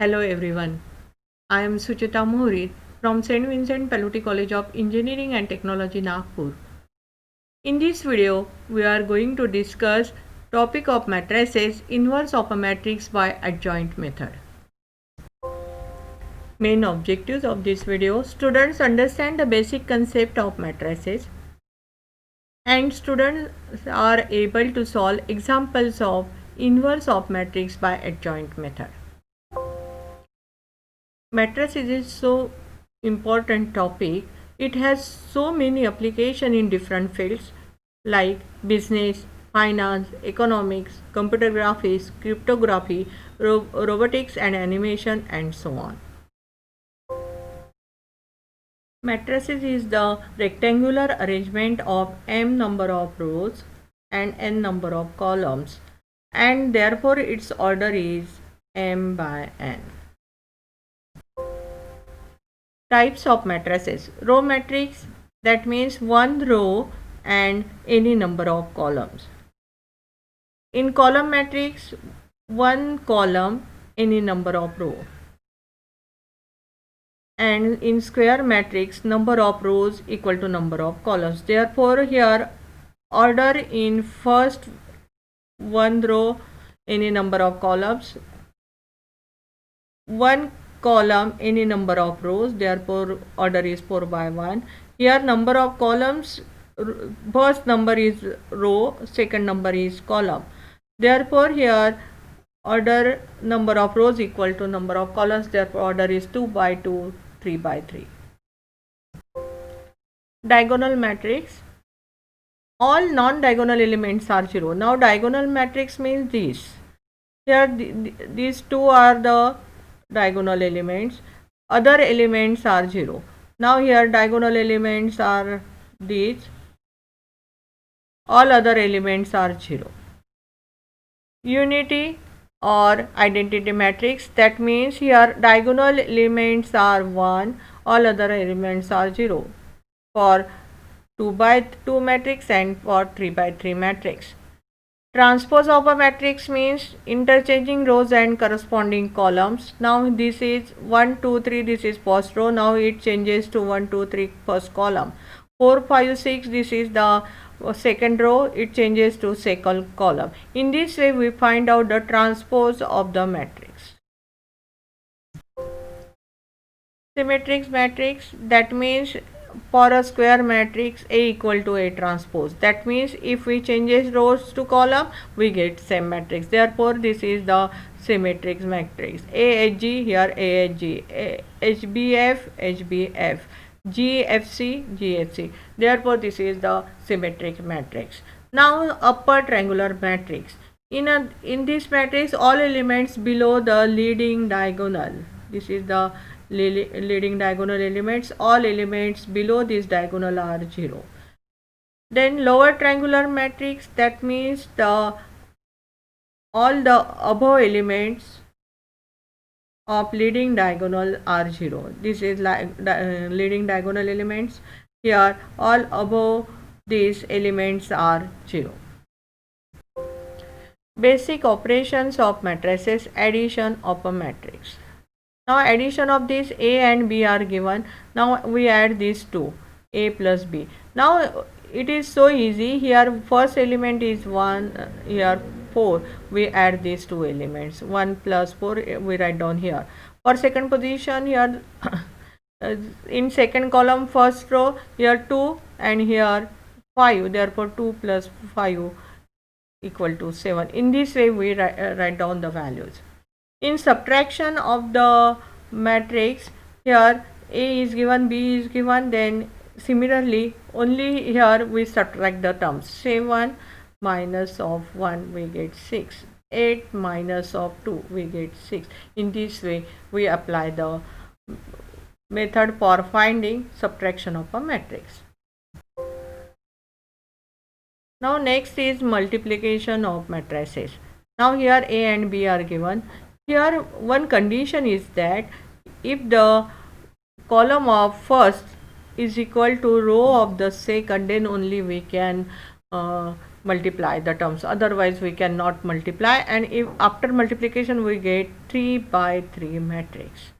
Hello everyone. I am Suchita Mohri from St. Vincent Pallotti College of Engineering and Technology, Nagpur. In this video, we are going to discuss topic of matrices inverse of a matrix by adjoint method. Main objectives of this video: students understand the basic concept of matrices and students are able to solve examples of inverse of matrix by adjoint method. Matrices is so important topic. It has so many application in different fields like business, finance, economics, computer graphics, cryptography, robotics and animation, and so on. Matrices is the rectangular arrangement of m number of rows and n number of columns, and therefore its order is m by n. Types of matrices: row matrix, that means one row and any number of columns. In column matrix, one column, any number of row. And in square matrix, number of rows equal to number of columns. Therefore here order in first one row, any number of columns, one column, any number of rows, therefore order is 4 by 1. Here number of columns, first number is row, second number is column, therefore here order number of rows equal to number of columns, therefore order is 2 by 2, 3 by 3. Diagonal matrix, all non-diagonal elements are 0. Now diagonal matrix means this. Here these two are the diagonal elements, other elements are 0. Now here diagonal elements are these, all other elements are 0. Unity or identity matrix, that means here diagonal elements are 1, all other elements are 0 for 2 by 2 matrix and for 3 by 3 matrix. Transpose of a matrix means interchanging rows and corresponding columns. Now this is 1, 2, 3, this is first row, now it changes to 1, 2, 3 first column. 4, 5, 6, this is the second row, it changes to second column. In this way we find out the transpose of the matrix. Symmetric matrix, that means for a square matrix A equal to A transpose, that means if we changes rows to column we get same matrix, therefore this is the symmetric matrix. AHG, here AHG, HBF, HBF, GFC, GFC, therefore this is the symmetric matrix. Now upper triangular matrix, in this matrix all elements below the leading diagonal, this is the leading diagonal elements, all elements below this diagonal are 0. Then lower triangular matrix, that means all the above elements of leading diagonal are 0. This is leading diagonal elements, here all above these elements are 0. Basic operations of matrices, addition of a matrix. Now addition of these A and B are given. Now we add these two, A plus B. Now it is so easy. Here first element is 1, here 4. We add these two elements. 1 plus 4 we write down here. For second position, here in second column first row, here 2 and here 5. Therefore 2 plus 5 equal to 7. In this way we write down the values. In subtraction of the matrix, here A is given, B is given, then similarly only here we subtract the terms. 7 minus of 1 we get 6, 8 minus of 2 we get 6. In this way we apply the method for finding subtraction of a matrix. Now next is multiplication of matrices. Now here A and B are given. Here one condition is that if the column of first is equal to row of the second, then only we can multiply the terms, otherwise we cannot multiply, and if after multiplication we get 3 by 3 matrix.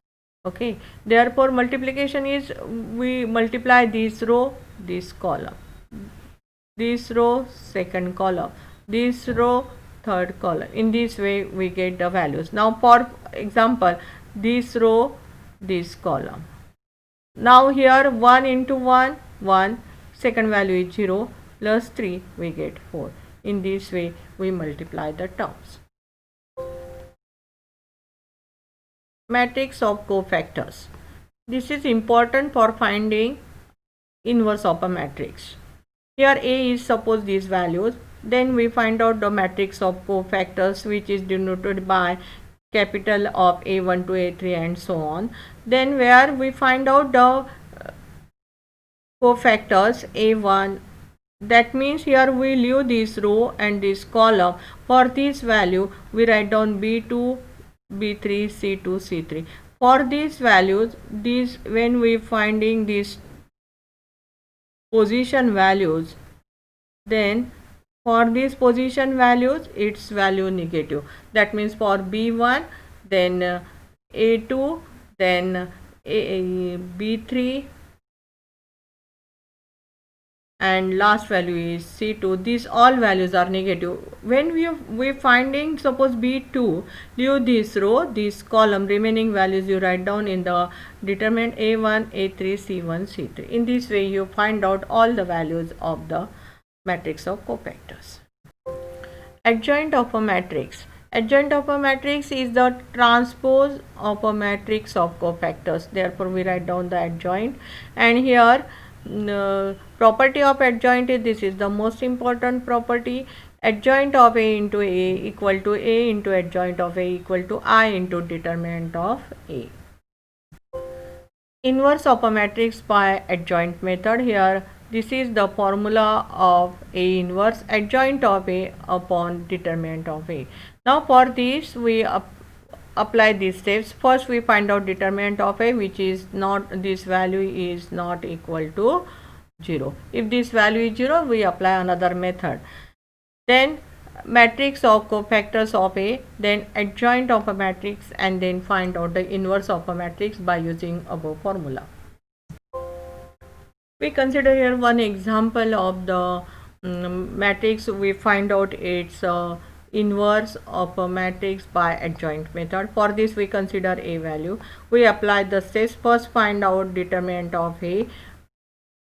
Okay, therefore multiplication is we multiply this row, this column, this row, second column, this row, third column. In this way we get the values. Now for example, this row, this column. Now here 1 into 1, 1, second value is 0, plus 3, we get 4. In this way we multiply the terms. Matrix of cofactors. This is important for finding inverse of a matrix. Here A is suppose these values, then we find out the matrix of cofactors, which is denoted by capital of A1 to A3 and so on. Then where we find out the cofactors A1, that means here we leave this row and this column. For this value we write down B2, B3, C2, C3. For these values, these when we finding these position values, then for these position values its value negative. That means for B1, then A2, then B3, and last value is C2. These all values are negative. When we finding suppose B2, leave this row, this column, remaining values you write down in the determinant A1, A3, C1, C3. In this way you find out all the values of the matrix of cofactors. Adjoint of a matrix. Adjoint of a matrix is the transpose of a matrix of cofactors. Therefore we write down the adjoint, and here property of adjoint is, this is the most important property. Adjoint of A into A equal to A into adjoint of A equal to I into determinant of A. Inverse of a matrix by adjoint method. Here this is the formula of A inverse, adjoint of A upon determinant of A. Now for this we apply these steps. First we find out determinant of A, which is not, this value is not equal to 0. If this value is 0, we apply another method. Then matrix of cofactors of A, then adjoint of a matrix, and then find out the inverse of a matrix by using above formula. We consider here one example of the matrix. We find out its inverse of a matrix by adjoint method. For this we consider A value. We apply the steps. First find out determinant of A.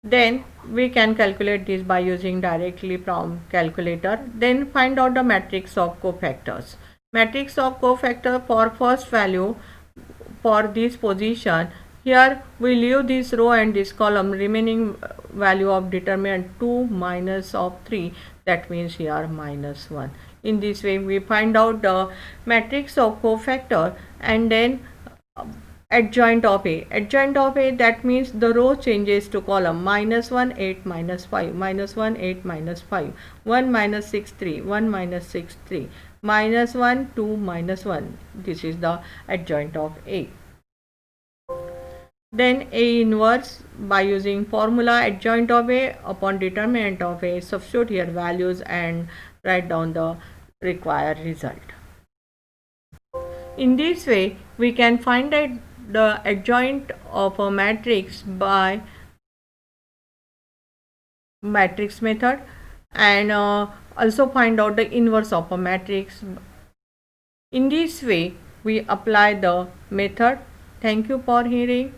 Then we can calculate this by using directly from calculator. Then find out the matrix of cofactors. Matrix of cofactor for first value for this position. Here we leave this row and this column, remaining value of determinant 2 minus of 3, that means here minus 1. In this way we find out the matrix of cofactor, and then adjoint of A. Adjoint of A, that means the row changes to column. Minus 1, 8, minus 5, minus 1, 8, minus 5, 1 minus 6, 3, 1 minus 6, 3, minus 1, 2, minus 1. This is the adjoint of A. Then A inverse by using formula adjoint of A upon determinant of A, substitute here values and write down the required result. In this way we can find out the adjoint of a matrix by matrix method, and also find out the inverse of a matrix. In this way we apply the method. Thank you for hearing.